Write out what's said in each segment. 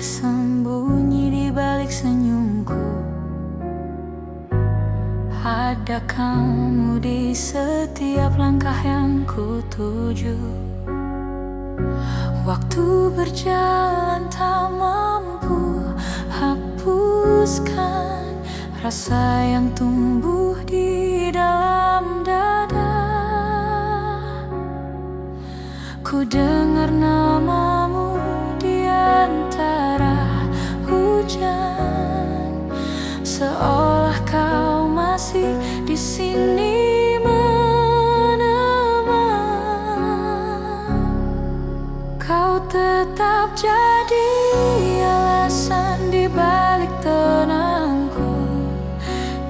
tersembunyi di balik senyumku. Ada kamu di setiap langkah yang ku tuju. Waktu berjalan tak mampu hapuskan rasa yang tumbuh di dalam dada. Ku dengar namamu di antara hujan, seolah kau masih di sini menemani. Kau tetap jadi alasan di balik tenangku.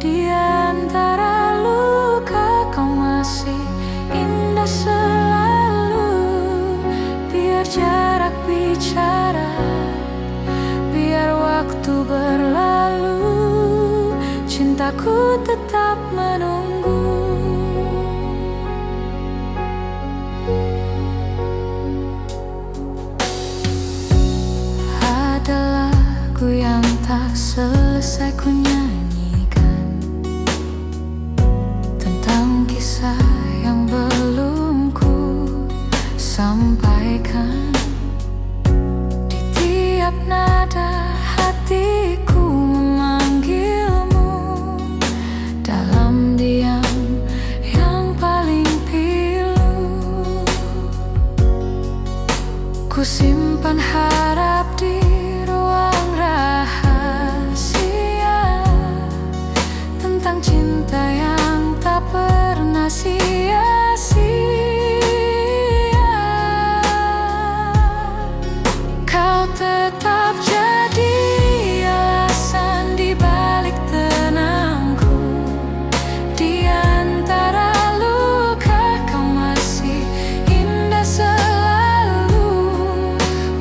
Di antara luka kau masih indah selalu. Biar jarak bicara, biar waktu berlalu, cintaku tetap menunggu. Ada lagu yang tak selesai ku nyanyikan, tentang kisah yang belum ku sampaikan. Di tiap nada hatiku memanggilmu, dalam diam yang paling pilu. Ku simpan harap di ruang rahasia, tentang cinta yang tak pernah sia-sia. Kau tetap jadi alasan di balik tenangku. Di antara luka kau masih indah selalu.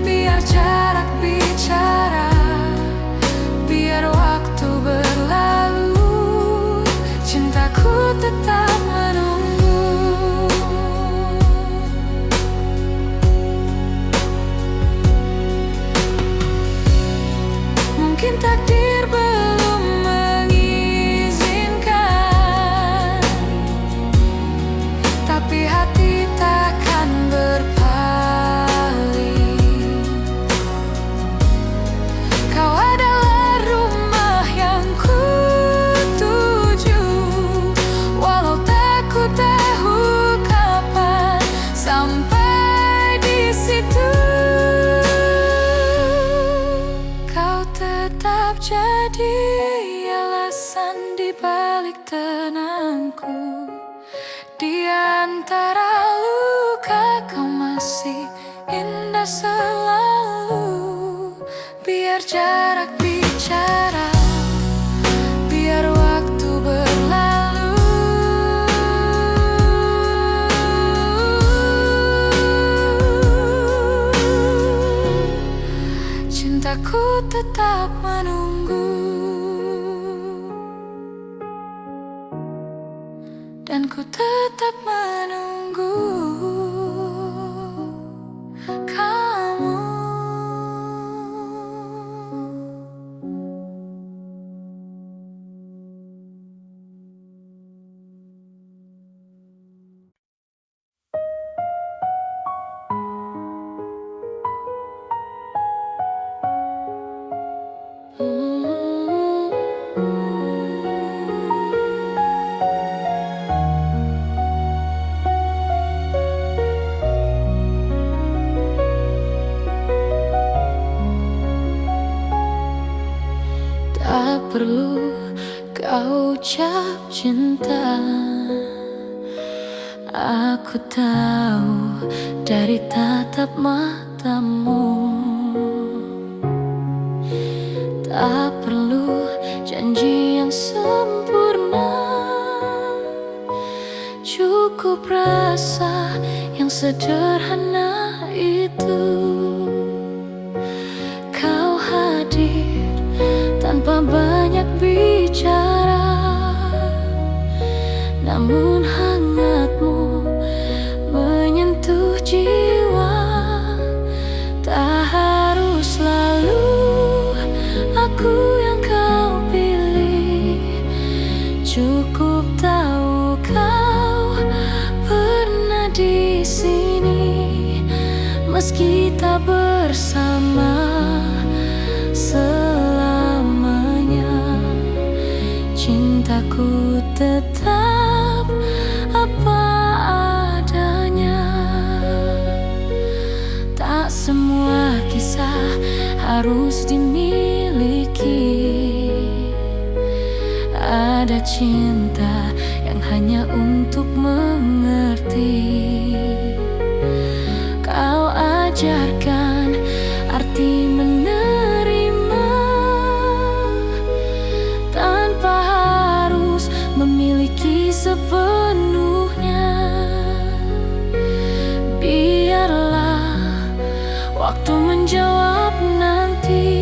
Biar jarak bicara, biar waktu berlalu, cintaku tetap menunggu. Mungkin takdir belum mengizinkan, tapi hati takkan berpaling. Kau adalah rumah yang ku tuju, walau tak ku tahu kapan sampai di situ. Kau tetap jadi alasan di balik tenangku. Di antara luka kau masih indah selalu. Biar jarak bicara, biar waktu berlalu, cintaku tetap menunggu. Dan ku tetap menunggu kamu. Tak perlu kau ucap cinta, aku tahu dari tatap matamu. Tak perlu janji yang sempurna, cukup rasa yang sederhana itu. Kau hadir tanpa banyak bicara, namun hangatmu menyentuh jiwa. Tak harus selalu meski tak bersama selamanya. Cintaku tetap apa adanya. Tak semua kisah harus dimiliki. Ada cinta yang hanya untuk mengerti. Kau ajarkan arti menerima tanpa harus memiliki sepenuhnya. Biarlah waktu menjawab nanti,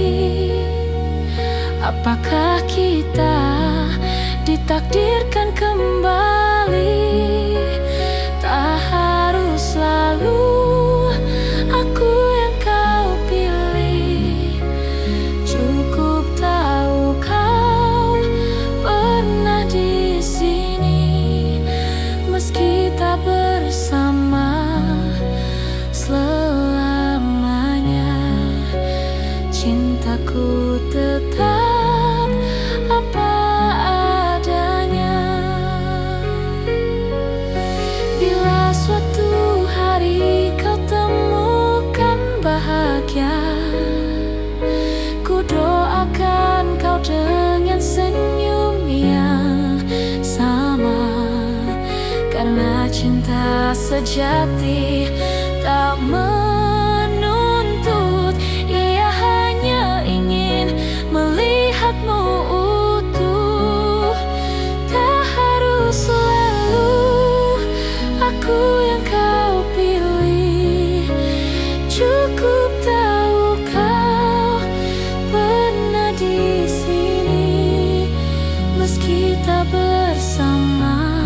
apakah kita ditakdirkan kembali. Tak harus selalu aku yang kau pilih. Cukup tahu kau pernah di sini, meski tak bersama selamanya. Cintaku tetap apa adanya. Bila suatu hari kau temukan bahagia, ku doakan kau dengan senyum yang sama. Karena cinta sejati tak menuntut, ia hanya ingin melihatmu utuh. Tak harus selalu aku yang kau pilih. Cukup tahu kau pernah di sini, meski tak bersama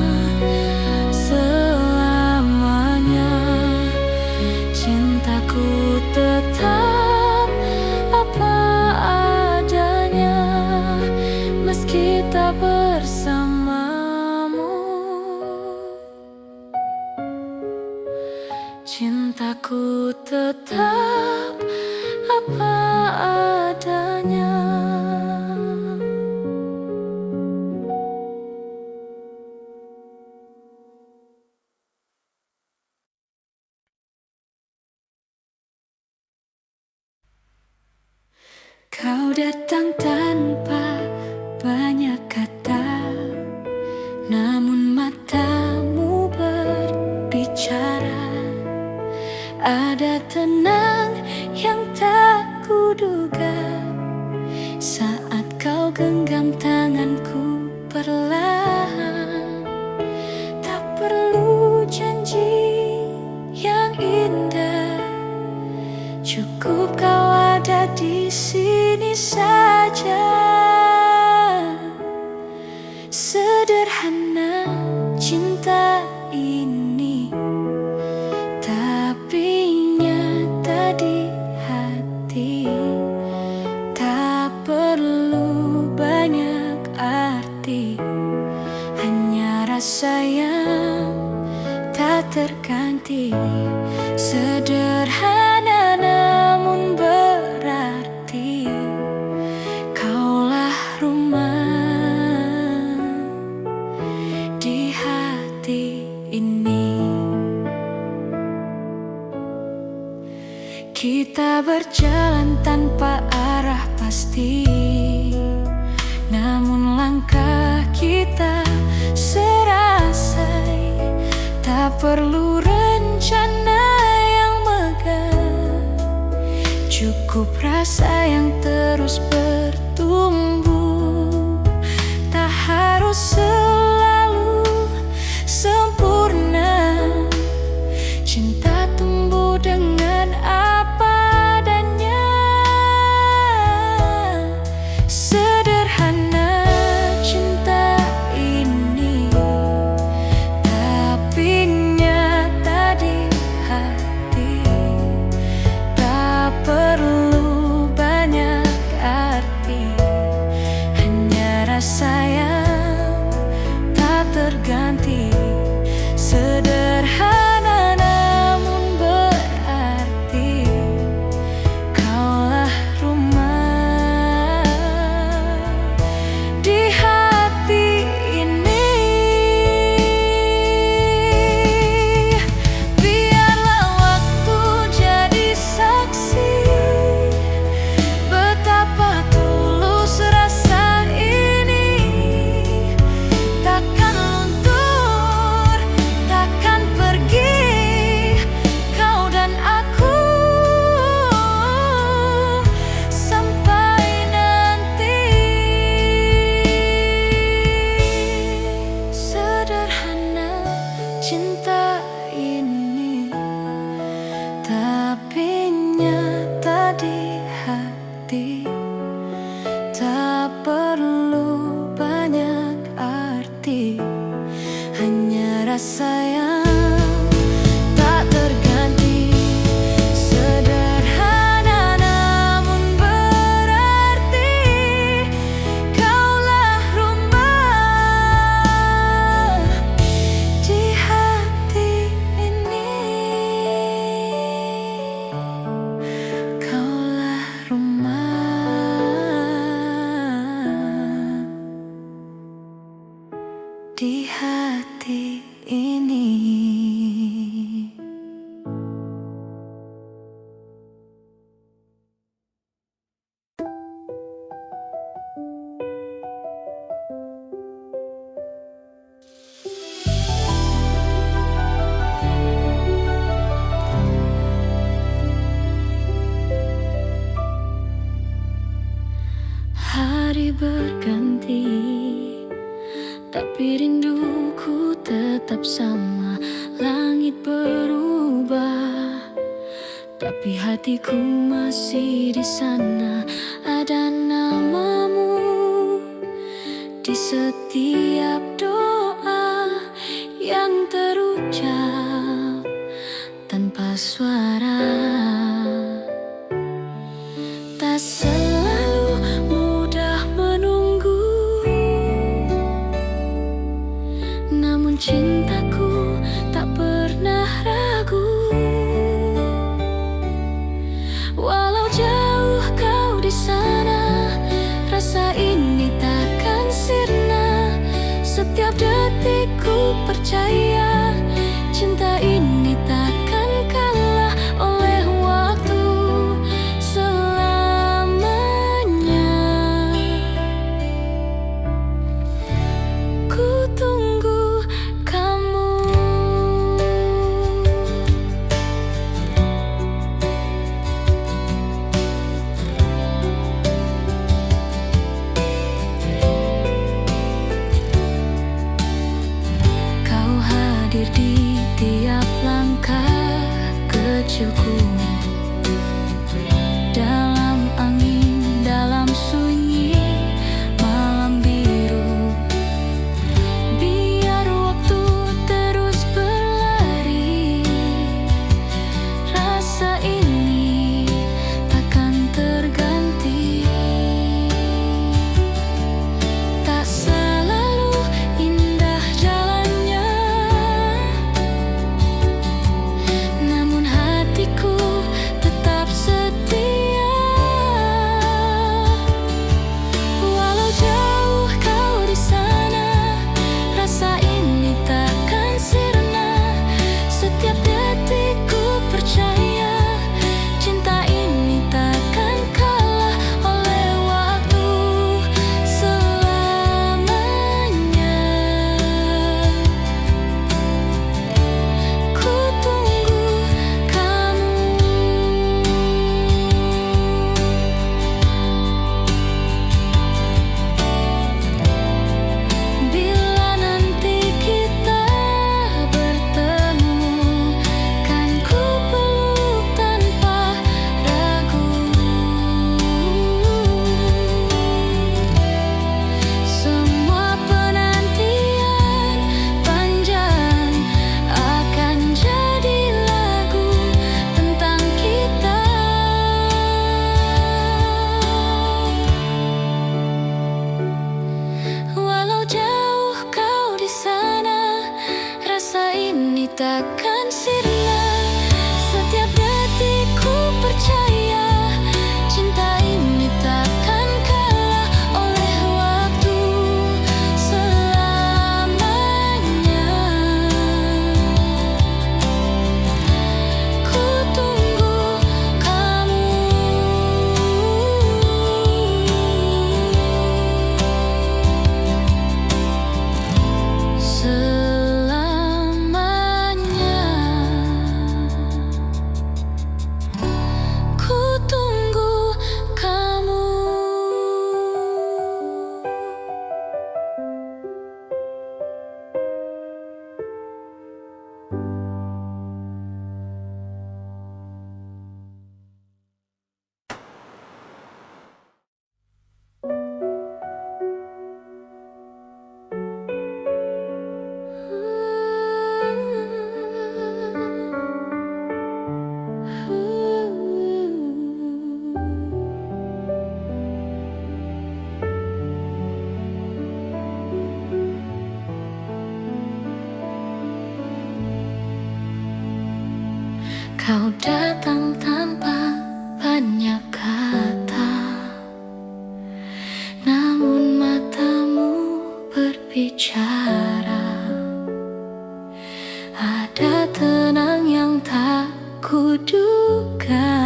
selamanya. Cintaku tetap apa adanya, meski tak bersamamu. Cintaku tetap apa adanya. Kau datang tanpa banyak kata, namun matamu berbicara. Ada tenang yang tak kuduga saat kau genggam tanganku perlahan. Tak perlu janji yang indah, cukup kau ada di sini saja. Sederhana cinta ini, tapi nyata di hati. Tak perlu banyak arti, hanya rasa yang tak terganti. Sederhana namun berarti, kaulah rumah di hati ini. Kita berjalan tanpa arah pasti, namun langkah kita serasai. Tak perlu rencana yang megah, cukup rasa yang terus bertumbuh. Tak harus selalu sempurna, cinta tumbuh dengan apa adanya. Sederhana cinta ini, tapi nyata di hati. Tak perlu banyak arti, sama, langit berubah, tapi hatiku masih di sana. Ada namamu di setiap doa yang terucap tanpa suara. Tak selalu mudah menunggu, namun cintaku tak pernah ragu. Walau jauh kau di sana, rasa ini takkan sirna. Setiap detikku percaya, cinta ini takkan kalah oleh waktu selamanya. Ku tunggu kamu. Kau hadir di tiap langkah kecilku, dalam angin, dalam sunyi malam biru. Biar waktu terus berlari, rasa ini takkan terganti. Tak selalu indah jalannya, namun hatiku tetap setia. Walau jauh kau di sana, rasa ini takkan sirna. Setiap detikku percaya, cinta ini takkan kalah oleh waktu selamanya. Ku tunggu kamu. Bila nanti kita bertemu, kan ku peluk tanpa ragu. Semua penantian panjang akan jadi lagu tentang kita. Walau jauh kau di sana, rasa ini takkan sirna. Setiap detikku percaya, cinta ini takkan kalah oleh waktu selamanya. Ku tunggu kamu. Selamanya. Ku tunggu kamu. Kau datang tanpa banyak kata, namun matamu berbicara. Ada tenang yang tak kuduga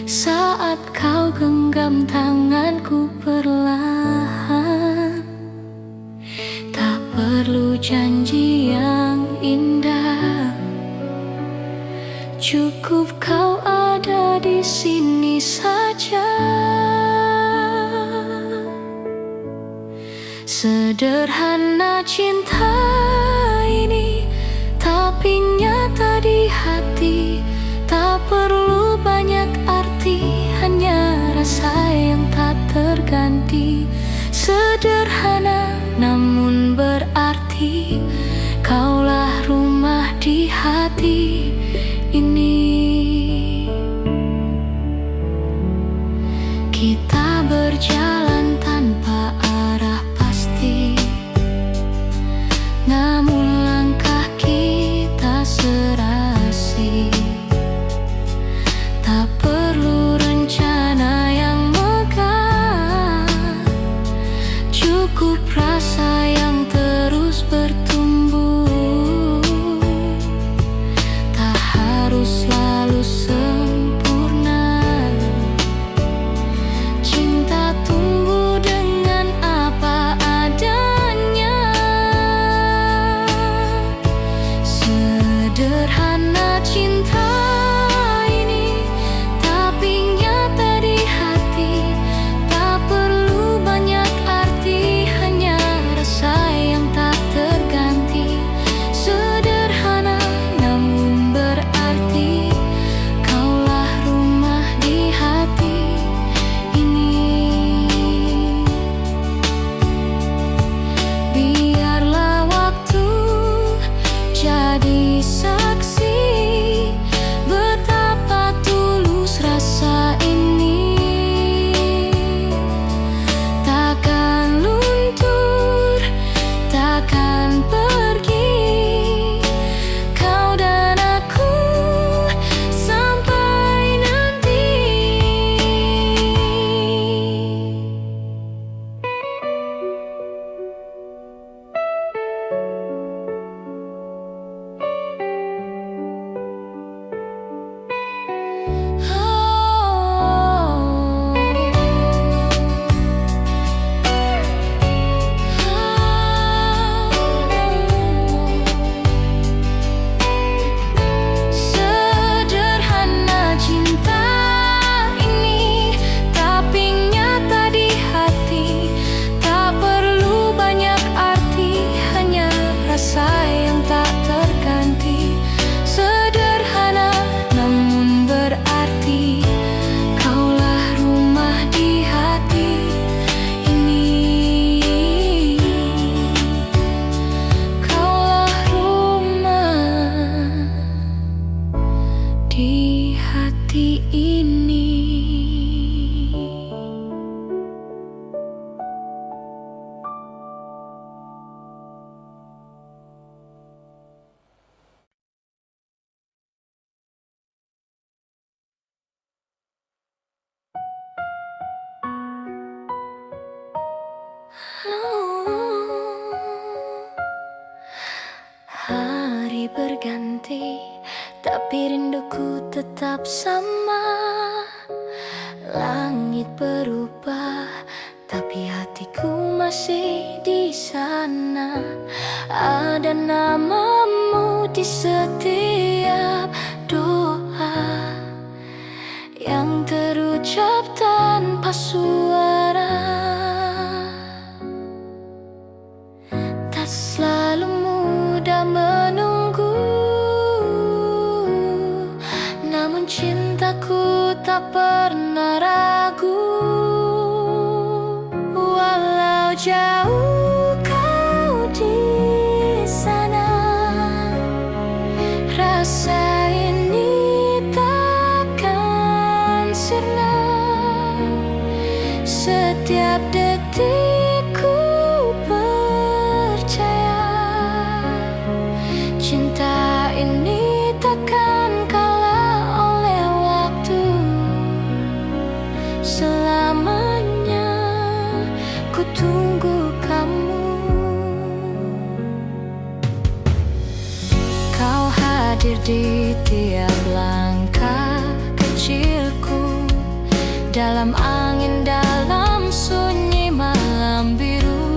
saat kau genggam tanganku perlahan. Tak perlu janji yang indah, cukup kau ada di sini saja. Sederhana cinta ini Tak perlu banyak arti, hanya rasa yang tak terganti. Sederhana namun berarti, kaulah rumah di hati ini. Kita berjalan tanpa arah pasti, namun langkah kita serasi. Tak perlu rencana yang megah, cukup rasa yang terus bertumbuh. Tak harus selalu sempurna, cinta tumbuh dengan apa adanya. Sederhana cinta ini, tapi nyata di hati. Tak perlu banyak arti, hanya rasa yang tak terganti. Sederhana namun berarti, kaulah rumah di hati ini. Biarlah waktu jadi saksi betapa tulus rasa ini. Takkan luntur, takkan pergi, kau dan aku sampai nanti. Sederhana cinta ini, tapi nyata di hati. Tak perlu banyak arti, hanya rasa yang tak terganti. Sederhana namun berarti, kaulah rumah di hati ini. Kaulah rumah di hati ini. Hari berganti, tapi rinduku tetap sama. Langit berubah, tapi hatiku masih di sana. Ada namamu di setiap doa yang terucap tanpa suara. Tak selalu mudah menunggu, namun cintaku tak pernah ragu. Walau jauh kau di sana, rasa ini takkan sirna. Setiap detikku percaya, cinta ini takkan kalah oleh waktu. Selamanya ku tunggu kamu. Kau hadir di tiap langkah kecilku, dalam angin, dalam sunyi malam biru.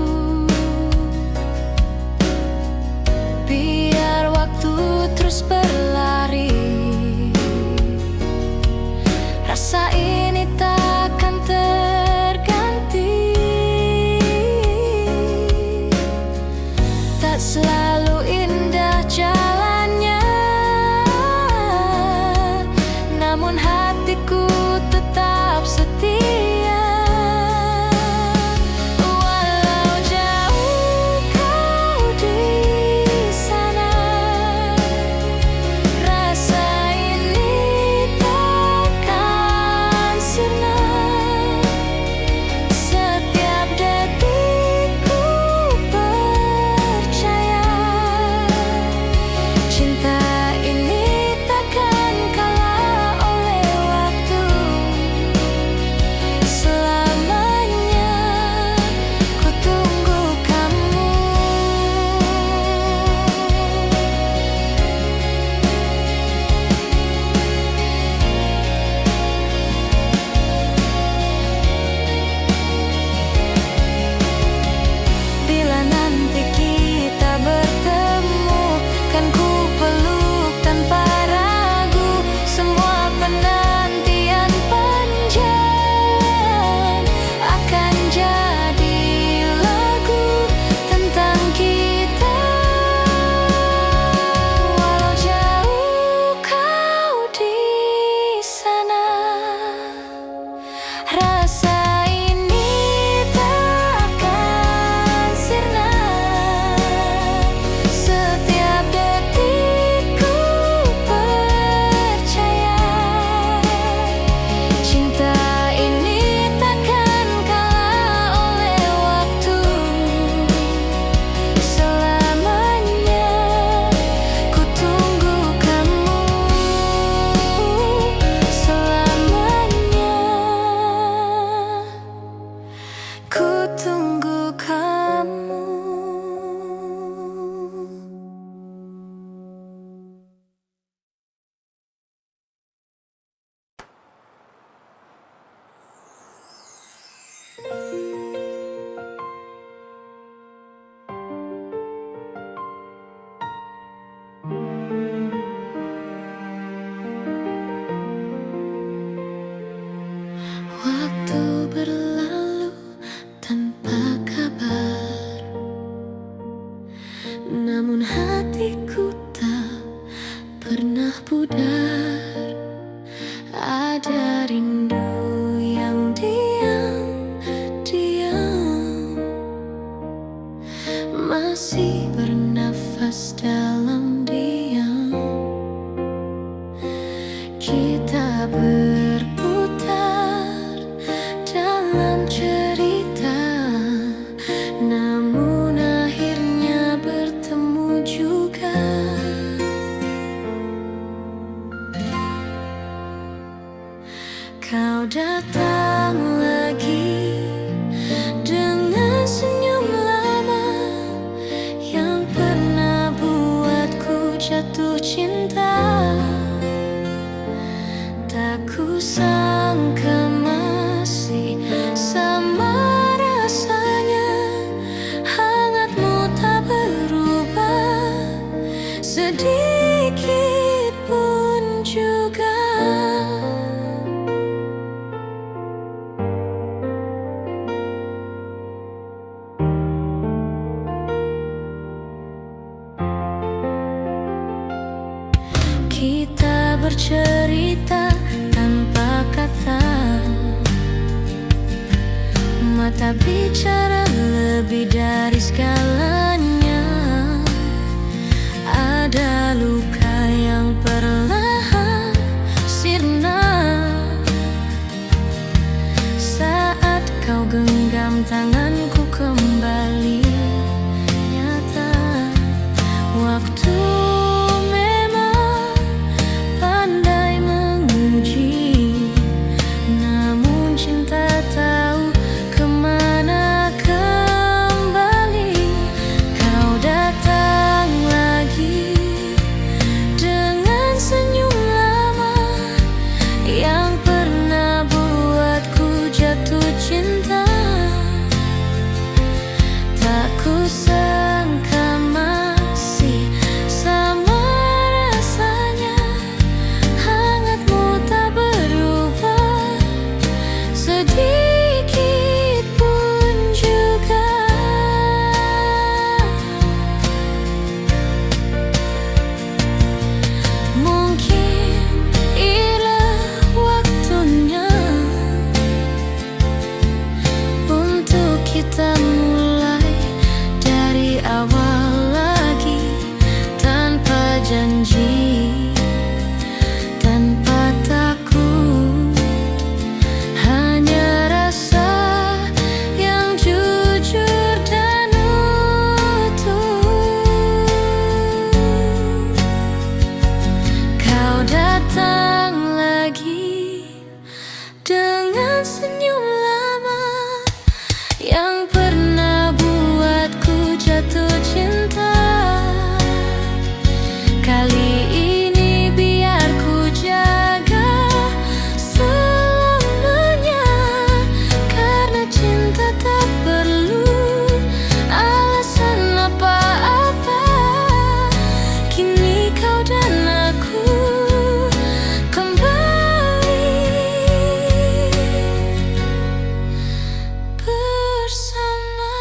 Biar waktu terus berlari, rasa ini takkan terganti. Tak selalu indah jalannya, Kita berputar dalam cerita, namun akhirnya bertemu juga. Kau datang lagi dengan senyum lama yang pernah buatku jatuh cinta. Tak kusangka masih sama rasanya, hangatmu tak berubah sedikit pun juga. Kita bercerita tanpa kata, mata bicara lebih dari segalanya. Ada luka yang perlahan sirna saat kau genggam tanganku kembali nyata. Waktu kita mulai dari awal lagi, tanpa janji, tanpa takut, hanya rasa yang jujur dan utuh. Kau datang lagi dengan senyum lama yang pernah buatku jatuh cinta. Kali ini biar ku jaga selamanya, karena cinta tak perlu alasan apa-apa. Kini kau dan aku kembali bersama.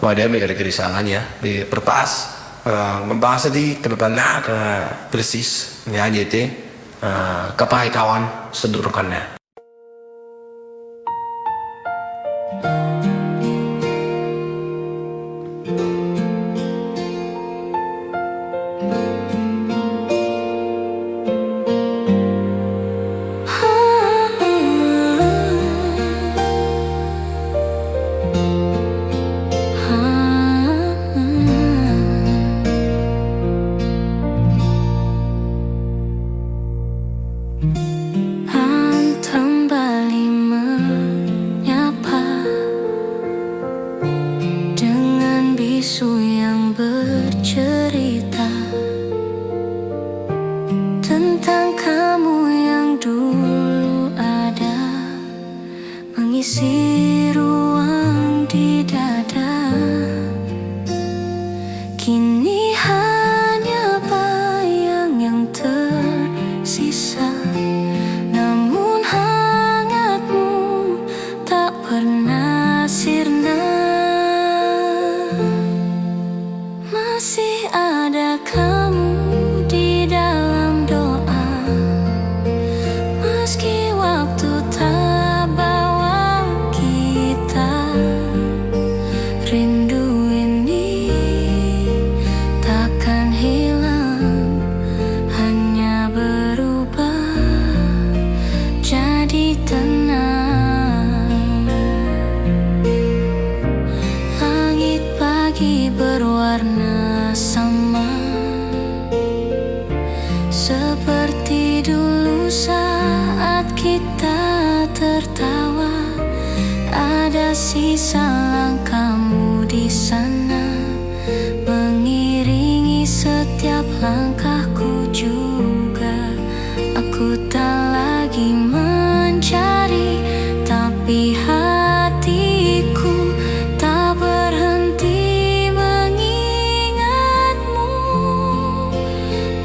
Wah, dia ada kerisangan ya di perpas membahas di kebetulan ke persis ya jadi kepai kawan sedurkannya. Antara jadi tenang. Langit pagi berwarna sama, seperti dulu saat kita tertawa. Ada sisa langkahmu di sana, mengiringi setiap langkahku juga. Aku tak lagi mencari, tapi hatiku tak berhenti mengingatmu.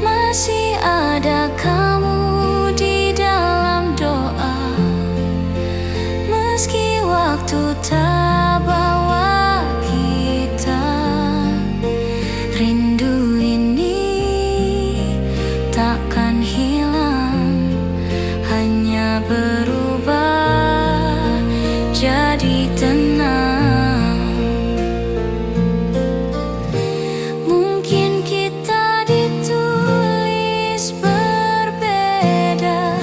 Masih ada kamu di dalam doa, meski waktu tak bawa kita. Rindu ini takkan hilang, hanya berubah jadi tenang. Mungkin kita ditulis berbeda,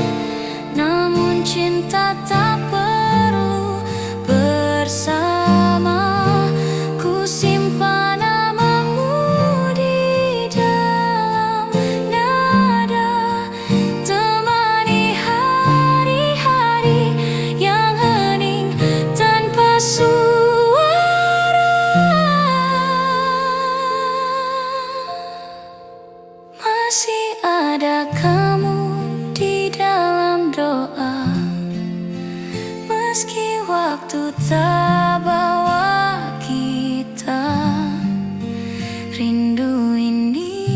namun cinta tak perlu bersama. Ku simpan namamu di dalam nada, temani hari-hari yang hening tanpa suara. Masih ada kamu di dalam doa, meski waktu tak bawa kita. Rindu ini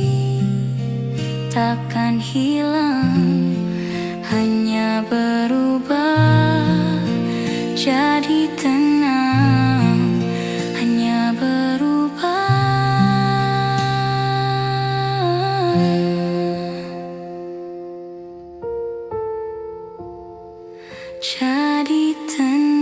takkan hilang, hanya berubah jadi tenang. Hanya berubah jadi tenang.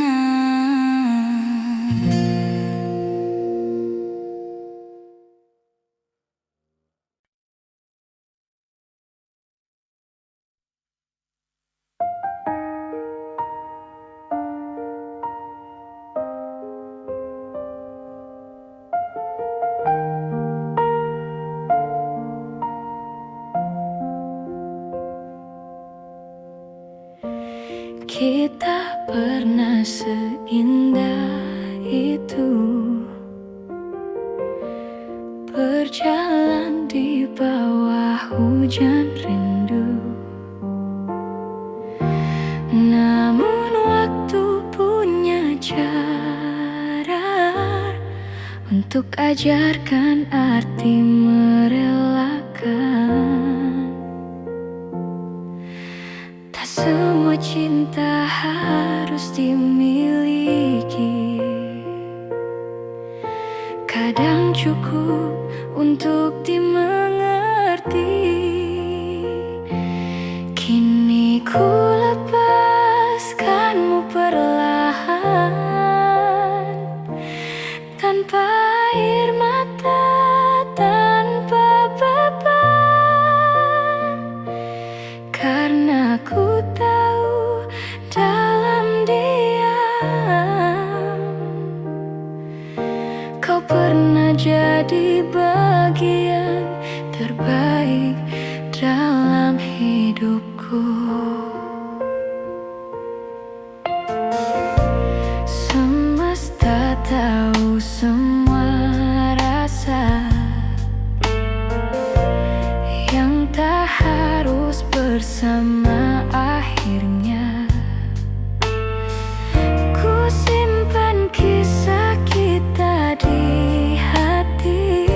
Kita pernah seindah itu, berjalan di bawah hujan rindu. Namun waktu punya cara untuk ajarkan arti merelakan. Tak semua cinta harus dimiliki, kadang cukup untuk dimengerti. Kini ku lepaskanmu perlahan, tanpa air mata, tanpa beban. Karena ku tahu dalam diam kau pernah jadi bagian terbaik dalam hidupku. Semesta tahu semua rasa yang tak harus bersama akhirnya. Ku simpan kisah kita di hati,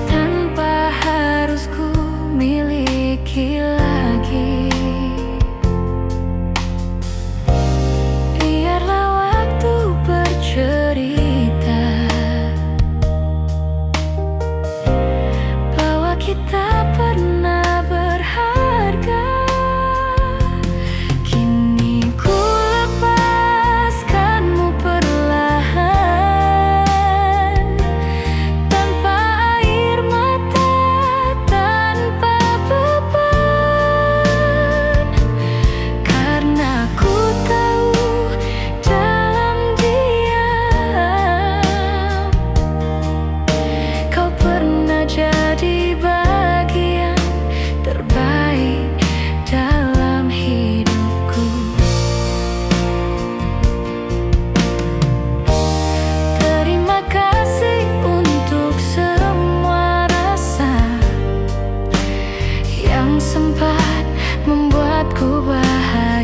tanpa harus ku miliki lagi. Biarlah waktu bercerita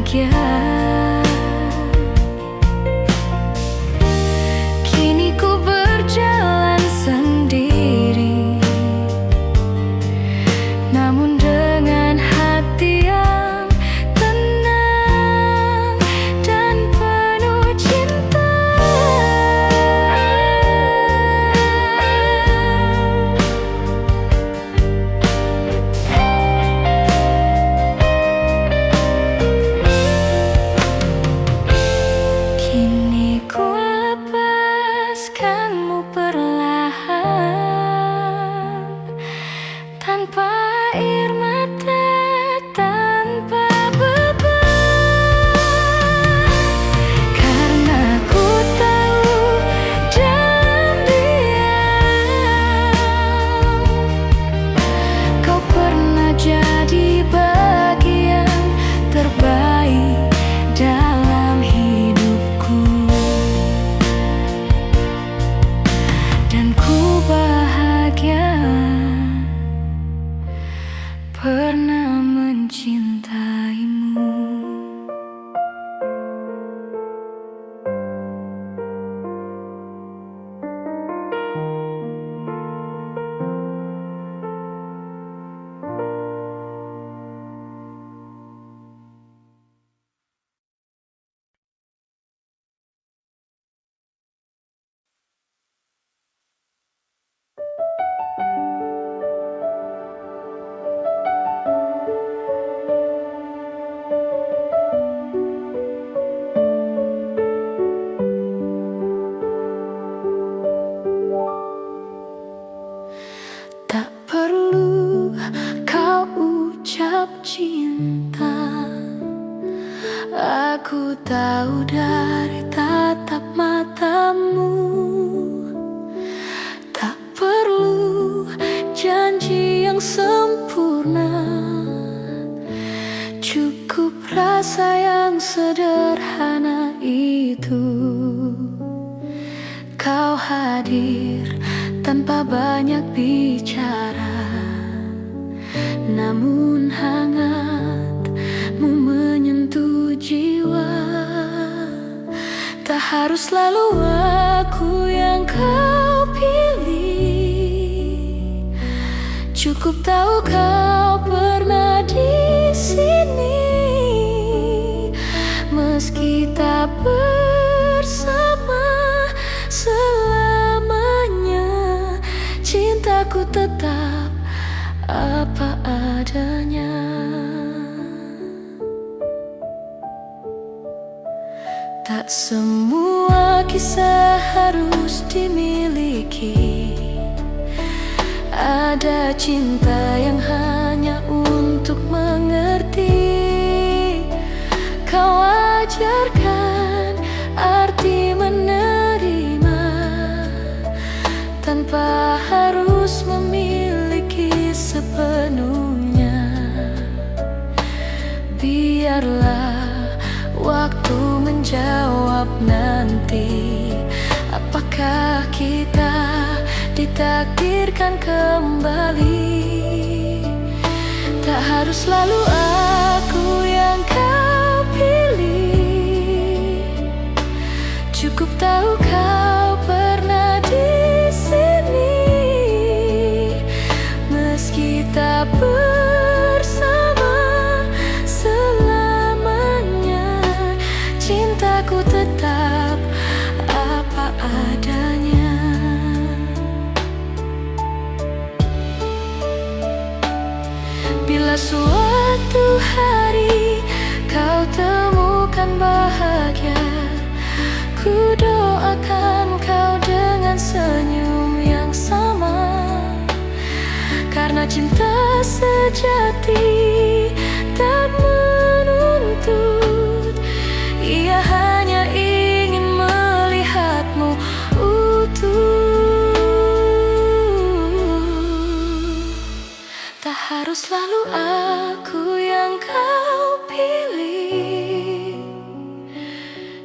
bahagia. Kini ku berjalan sendiri, namun dengan hati yang tenang dan penuh cinta. Kini ku lepaskanmu perlahan, tanpa air mata, tanpa beban. Karena ku tahu dalam diam kau pernah jadi bagian terbaik dalam hidupku. Dan ku bahagia pernah mencintaimu. Tak perlu kau ucap cinta, aku tahu dari tatap matamu. Tak perlu janji yang sempurna, cukup rasa yang sederhana itu. Kau hadir tanpa banyak bicara, namun hangatmu menyentuh jiwa. Tak harus selalu aku yang kau pilih, cukup tahu kau pernah di sini. Meski tak bersama selamanya, cintaku tetap apa adanya. Tak semua kisah harus dimiliki, ada cinta yang hanya untuk mengerti. Kau ajarkan arti menerima, tanpa harus memiliki sepenuhnya. Biarlah waktu menjawab nanti, apakah kita ditakdirkan kembali. Tak harus selalu aku yang kau pilih, cukup tahu kau pernah di sini. Meski tak bersama selamanya, cintaku tetap apa adanya. Bila suatu hari kau temukan bahagia, ku doakan kau dengan senyum yang sama. Karena cinta sejati tak menuntut, ia hanya ingin melihatmu utuh. Tak harus selalu aku yang kau pilih,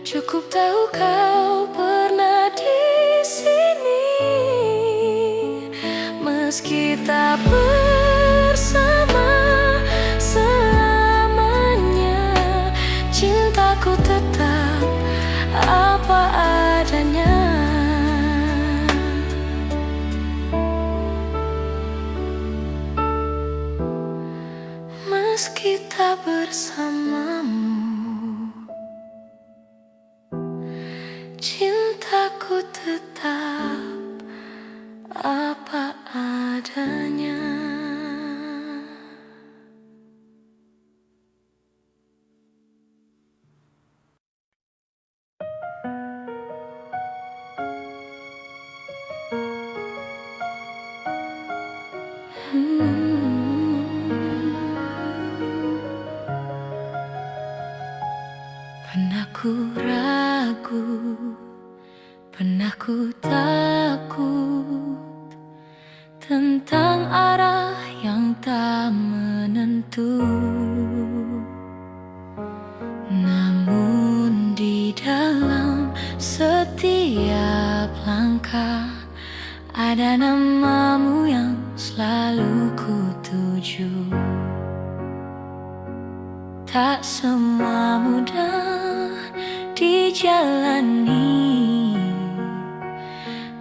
cukup tahu kau pernah di sini. Meski tak bersama selamanya, bersamamu. Cintaku tetap apa adanya. Pernah ku ragu, pernah ku takut tentang arah yang tak menentu. Namun di dalam setiap langkah ada namamu yang selalu ku tuju. Tak semua mudah dijalani,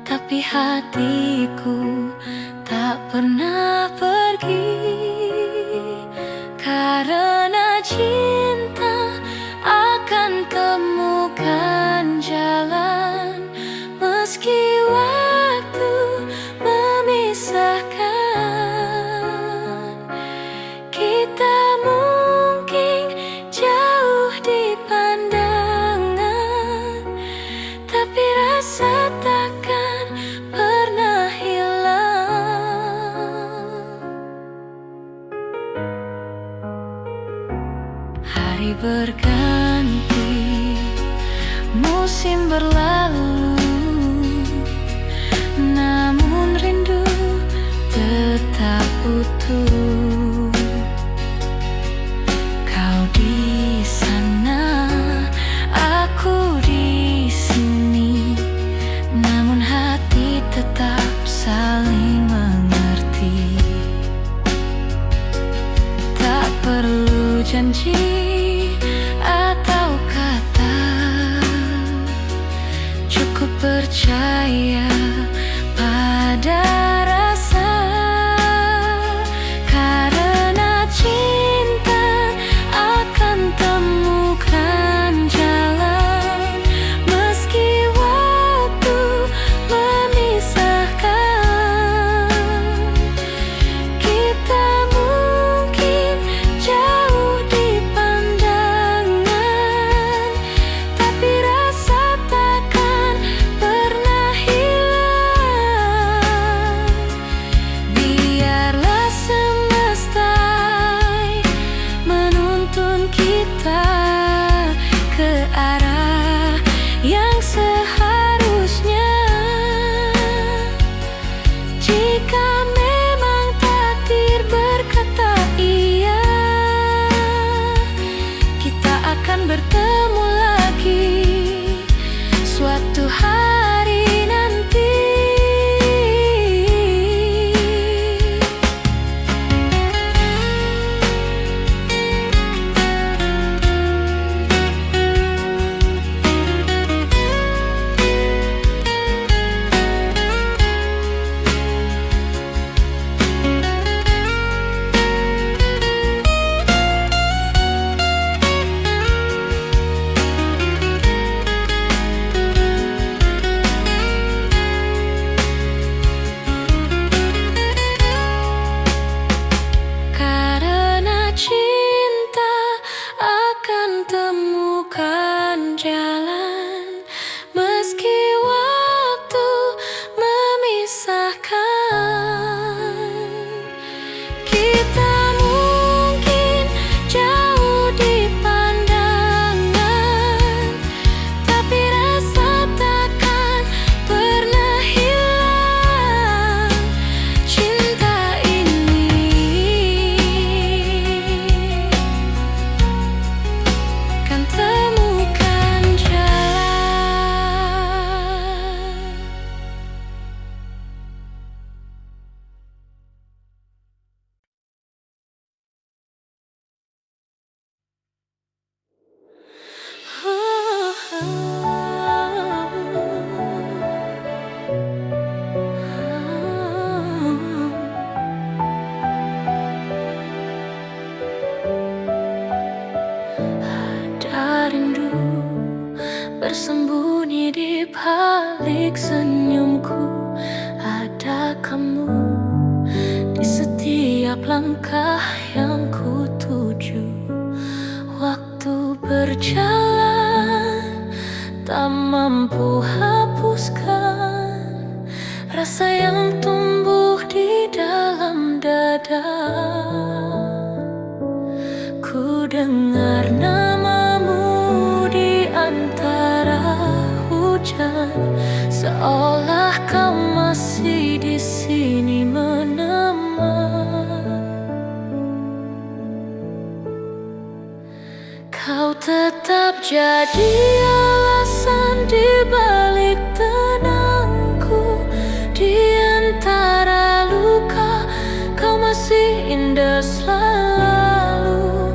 tapi hatiku tak pernah pergi. Karena cinta akan temukan jalan, meski waktu memisahkan. Kita mungkin jauh di pandangan, tapi rasa takkan pernah hilang. Hari berganti, musim berlalu, namun rindu tetap utuh. Kau di sana, aku di sini, namun hati tetap saling mengerti. Tak perlu janji atau kata, cukup percaya pada rasa. Karena cinta akan temukan jalan, meski waktu memisahkan. Kita mungkin jauh di pandangan, tapi rasa takkan pernah hilang. Biarlah semesta menuntun kita ke arah yang seharusnya. Jika memang takdir berkata iya, kita akan bertemu lagi suatu hari nanti. langkah yang ku tuju. Waktu berjalan tak mampu hapuskan rasa yang tumbuh di dalam dada. Ku dengar namamu di antara hujan, seolah kau masih di sini menemani. Kau tetap jadi alasan di balik tenangku. Di antara luka, kau masih indah selalu.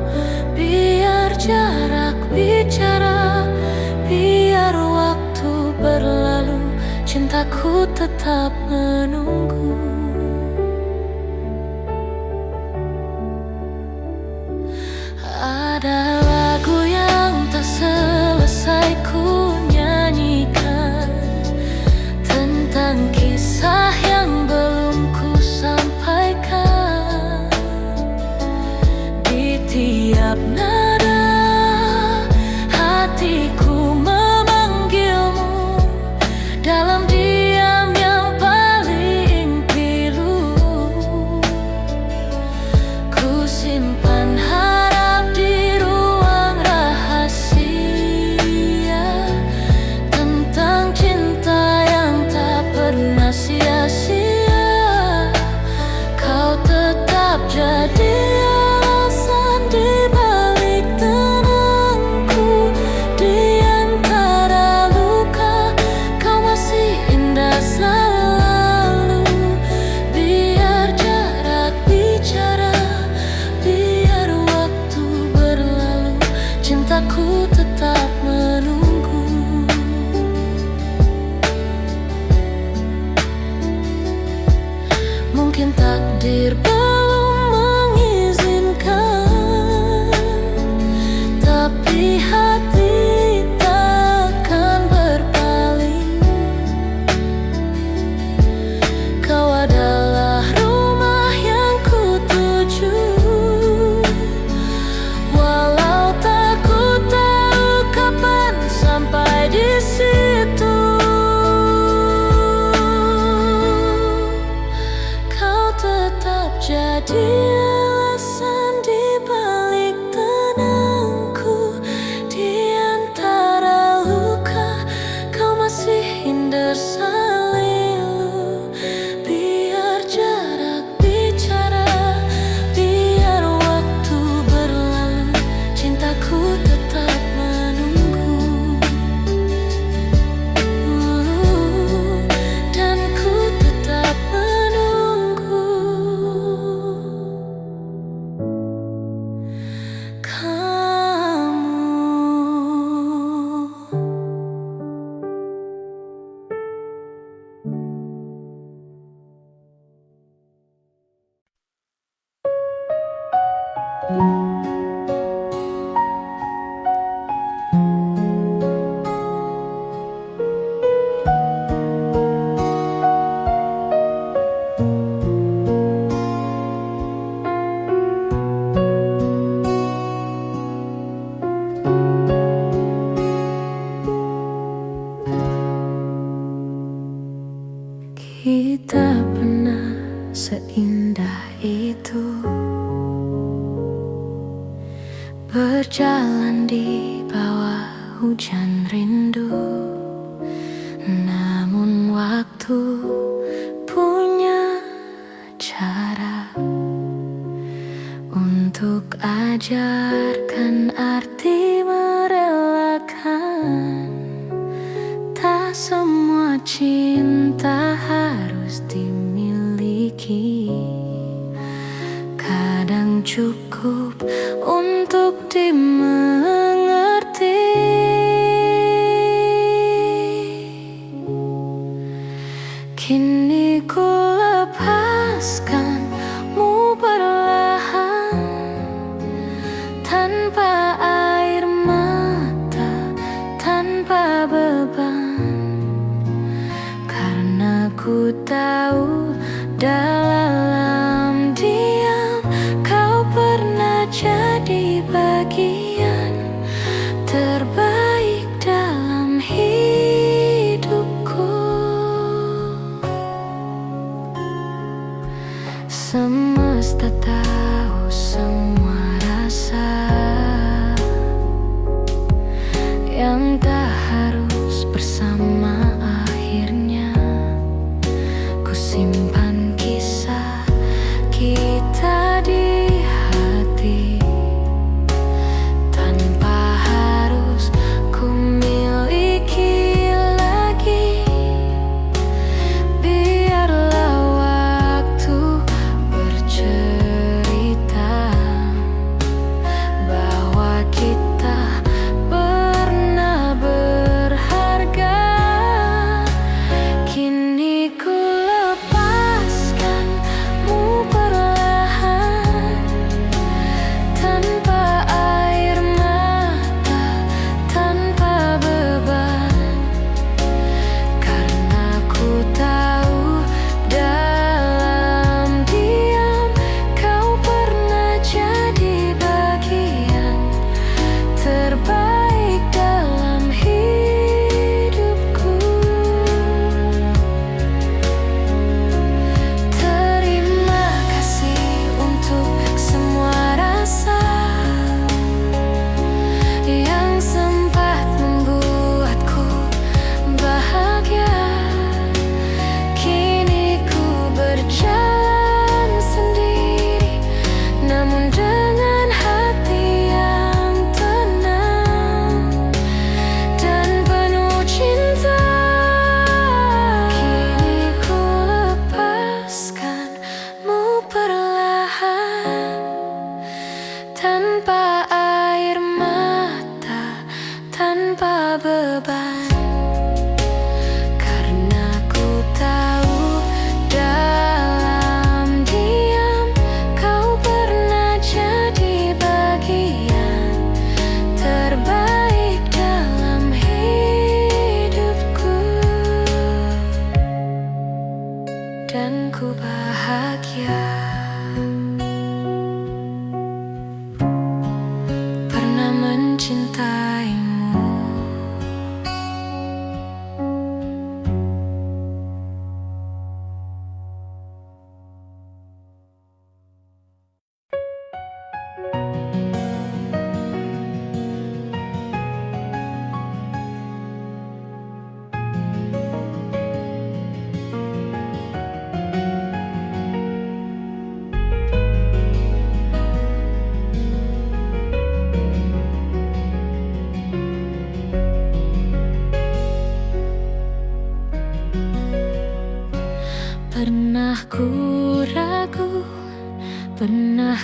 Biar jarak bicara, biar waktu berlalu, cintaku tetap menunggu. Ada lagu yang tak selesai ku nyanyikan, tentang kisah yang belum ku sampaikan. Di tiap nada hatiku memanggilmu, dalam diam yang paling pilu. Ku simpan harap di ruang rahasia, tentang cinta yang tak pernah sia-sia. Kau tetap jadi alasan di balik tenangku. Di antara luka, kau masih indah selalu. Biar jarak bicara, biar waktu berlalu, cintaku tetap menunggu. Mungkin takdir belum mengizinkan, tapi hati takkan berpaling. Kau adalah rumah yang ku tuju, walau tak ku tahu kapan sampai di situ. Kau tetap jadi alasan di balik tenangku. Di antara luka, kau masih indah selalu. Biar jarak bicara, biar waktu berlalu, cintaku tetap menunggu. Dan ku tetap menunggu kamu. Kita pernah seindah itu, berjalan di bawah hujan rindu. Namun waktu punya cara untuk ajarkan arti merelakan. Tak semua cinta harus dimiliki, kadang cukup untuk dimengerti. Kini ku lepaskanmu perlahan, tanpa air mata, tanpa beban. Karena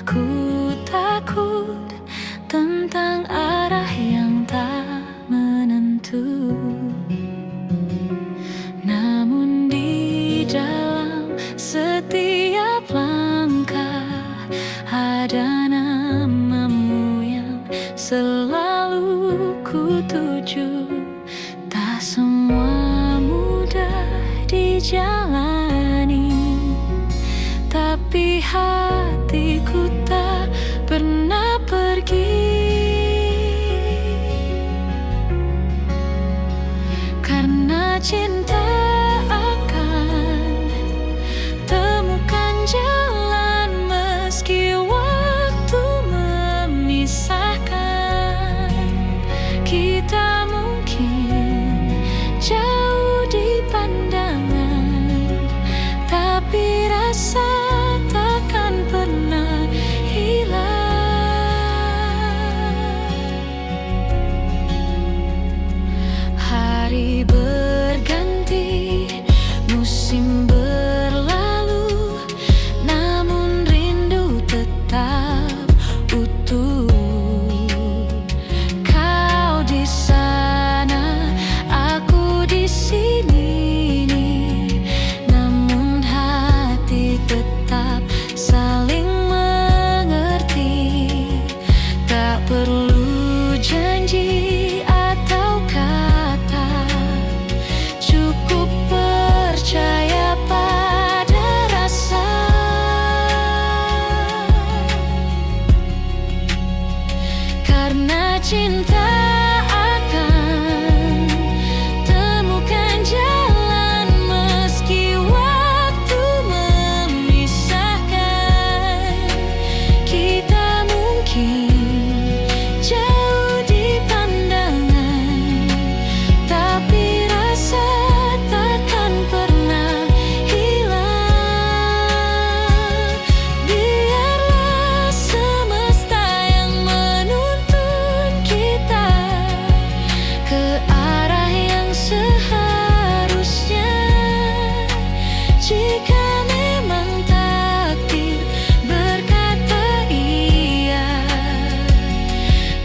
Aku takut tentang arah yang tak menentu, namun di dalam setiap langkah ada namamu yang selalu ku tuju. Tak semua mudah dijalani, tapi hatiku tak pernah pergi. Karena cinta akan temukan jalan meski waktu memisahkan. Kita mungkin jauh di pandangan, tapi rasa takkan pernah hilang. Hari berganti, musim berlalu, namun rindu tetap utuh. Kau di sana, aku di sini, namun hati tetap saling mengerti. Tak perlu janji atau kata, cukup percaya pada rasa. Karena cinta akan temukan jalan meski waktu memisahkan. Kita mungkin jauh di pandangan, tapi rasa takkan pernah hilang. Biarlah semesta yang menuntun kita ke arah yang seharusnya. Jika memang takdir berkata iya,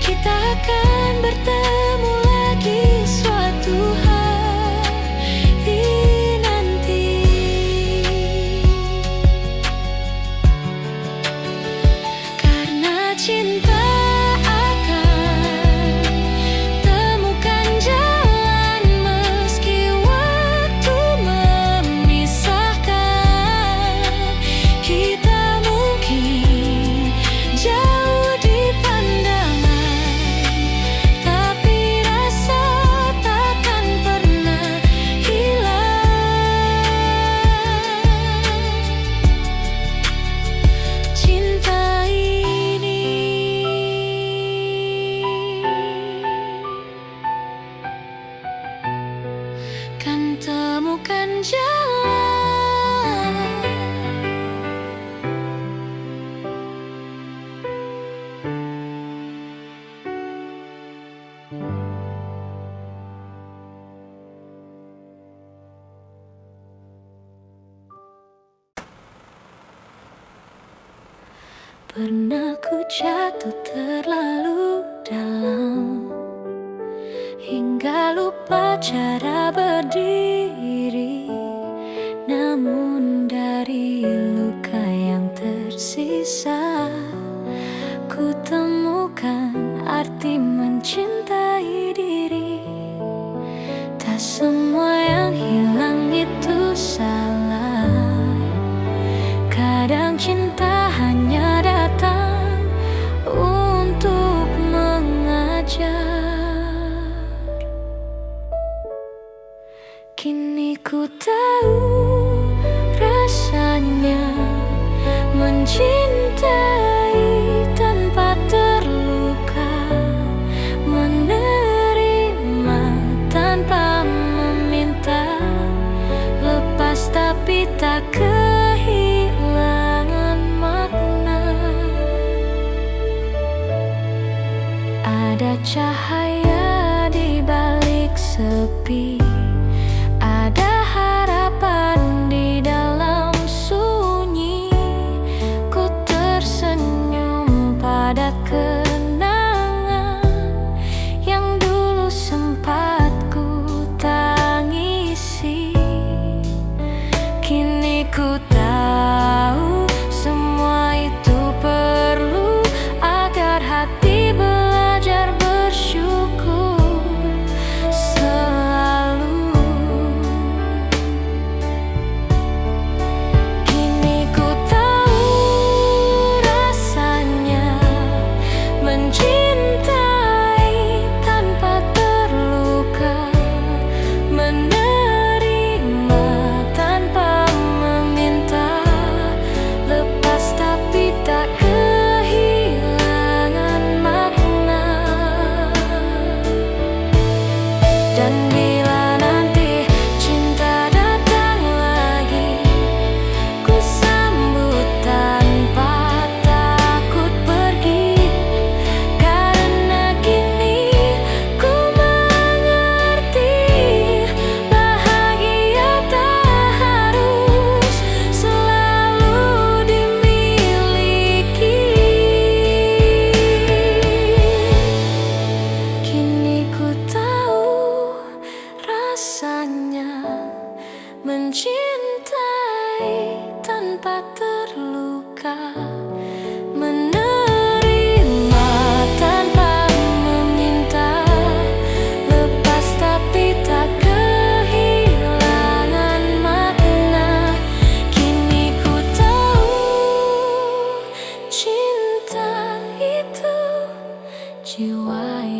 kita akan bertemu lagi suatu hari nanti. Karena cinta akan temukan jalan meski waktu memisahkan. Kita mungkin jauh di pandangan, tapi rasa takkan pernah hilang. Cinta ini kan temukan jalan. Pernah ku jatuh terlalu dalam, hingga lupa cara berdiri. Namun dari luka yang tersisa, ku temukan arti mencintai diri. Tak semua yang hilang itu salah. Kadang cinta hanya datang untuk mengajar. Kini ku tahu rasanya mencintai tanpa terluka, menerima tanpa meminta, lepas tapi tak kehilangan makna. Ada cahaya di balik sepi, ada harapan di dalam sunyi. Ku tersenyum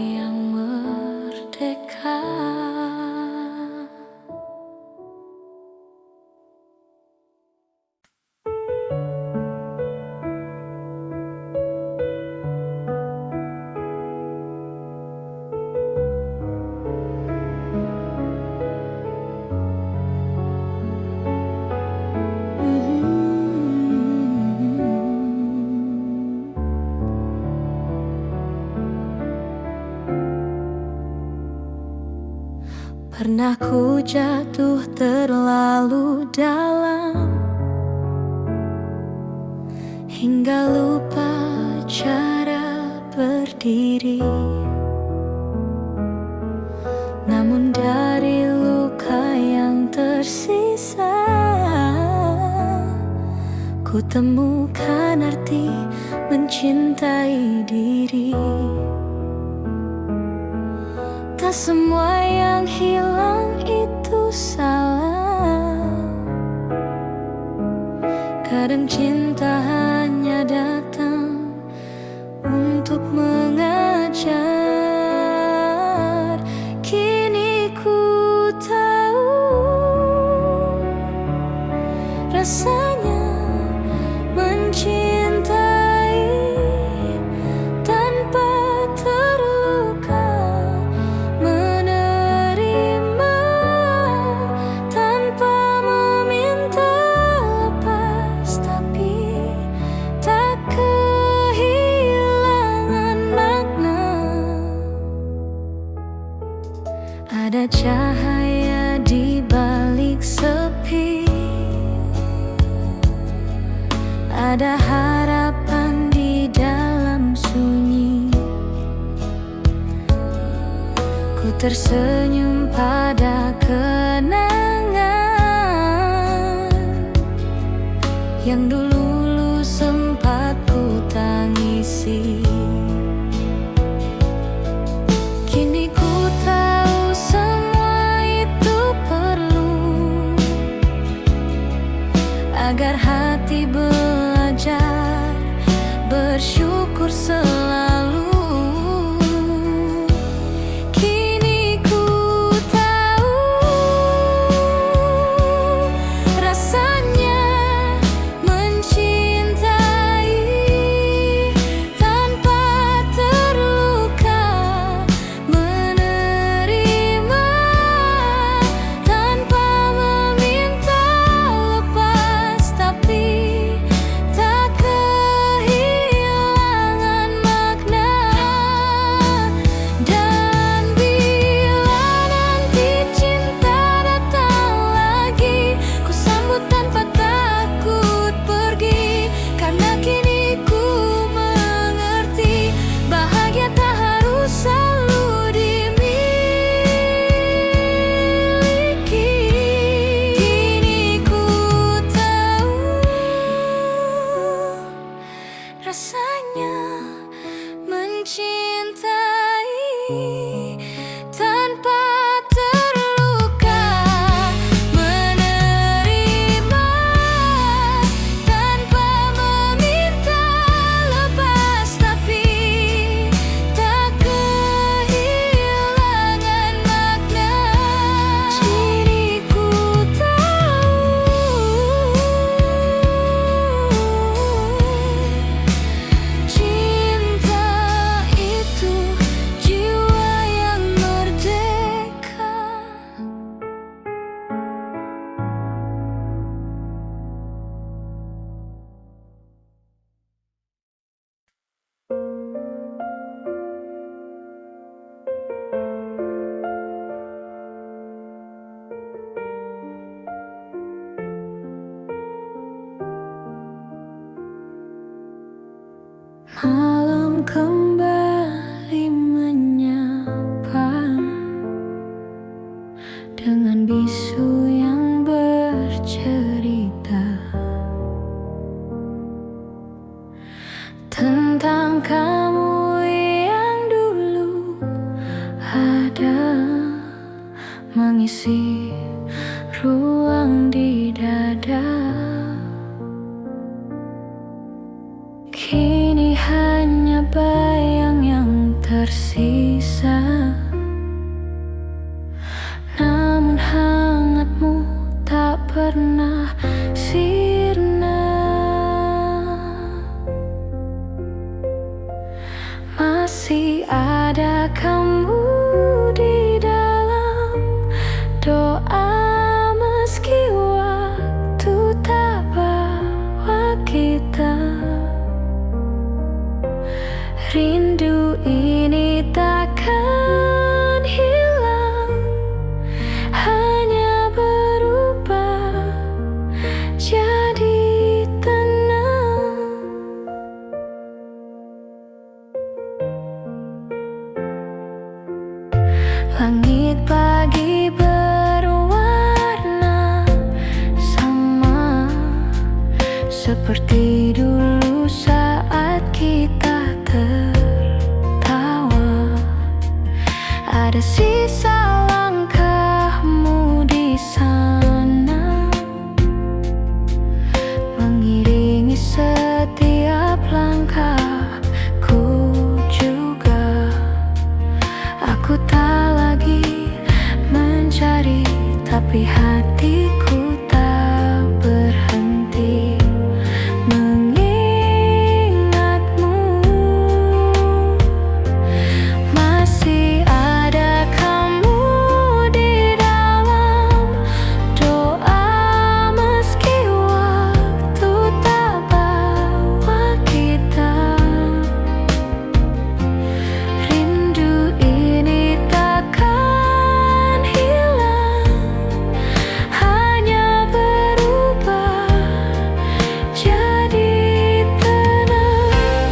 yang merdeka. Pernah ku jatuh terlalu dalam hingga lupa cara berdiri. Namun dari luka yang tersisa, ku temukan arti mencintai diri. Tak semua yang hilang itu salah. Kadang cinta hanya datang untuk mengajar. Kini ku tahu rasanya mencintai tanpa terluka, menerima tanpa meminta lepas, tapi tak kehilangan makna. Ada cahaya di balik sepi, ada harapan di dalam sunyi. Ku tersenyum pada kenangan yang dulu sempat ku tangisi. Kini ku tahu semua itu perlu agar hati belajar bersyukur selalu. Kini ku tahu rasanya mencintai tanpa terluka, menerima tanpa meminta lepas, tapi tak kehilangan makna. Dan bila nanti cinta datang lagi, ku sambut tanpa takut pergi. Karena kini ku mengerti bahagia tak harus selalu dimiliki. Kini ku tahu rasanya mencintai tanpa terluka, menerima tanpa meminta lepas, tapi tak kehilangan makna. Kini ku tahu cinta itu jiwa yang merdeka. Malam kembali menyapa dengan bisu yang bercerita tentang kamu yang dulu ada mengisi ruang di dada. Kini hanya bayang yang tersisa. Langit pagi berwarna sama, seperti dulu saat kita tertawa. Ada sisa langkahmu di sana, mengiringi setiap langkahku juga. Aku tak lagi mencari, tapi hatiku tak berhenti mengingatmu. Masih ada kamu di dalam doa, meski waktu tak bawa kita. Rindu ini takkan hilang, hanya berubah jadi tenang.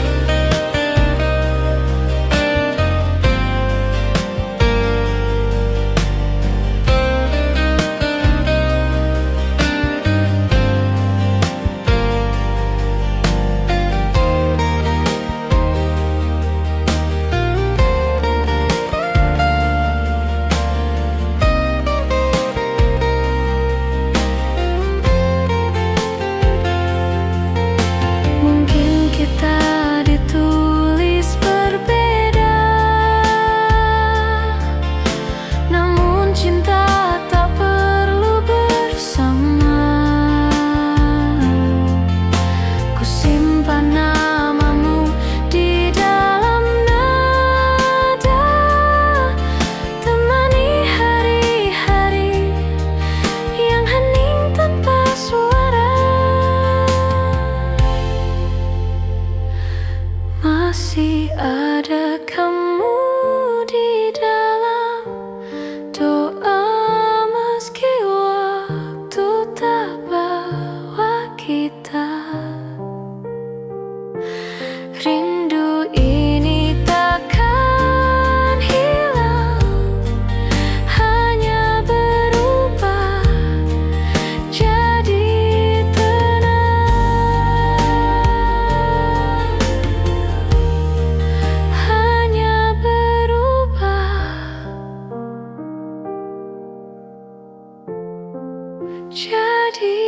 Mungkin kita ditulis berbeda, namun cinta tak perlu bersama. Ku simpan namamu di dalam nada, temani hari-hari yang hening tanpa suara. Masih ada kamu di dalam doa, meski waktu tak bawa kita. Rindu ini takkan hilang, hanya berubah jadi tenang. Hanya berubah jadi